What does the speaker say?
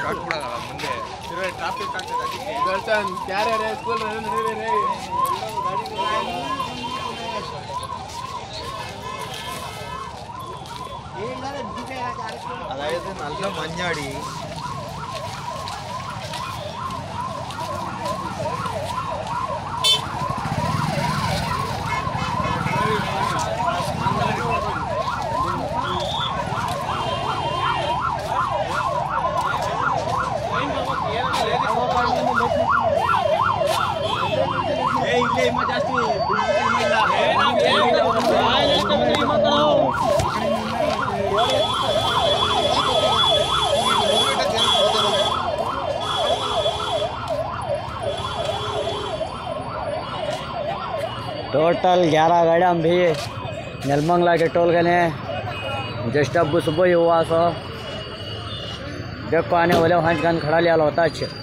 ಮುಂದೆ ಟ್ರಾಫಿಕ್ ಆಗ್ತದೆ ದರ್ಶನ್ ಕ್ಯಾರೆ ರೇ ಸ್ಕೂಲ್ ರೇ അതായത് നല്ല മഞ്ഞാടി टोटल 11 गाड़ियाँ हम भी नेलमंगला के टोल गए जस्ट अब सुबह ही हुआ सो देखो आने वाले हंस गन खड़ा लिया होता है।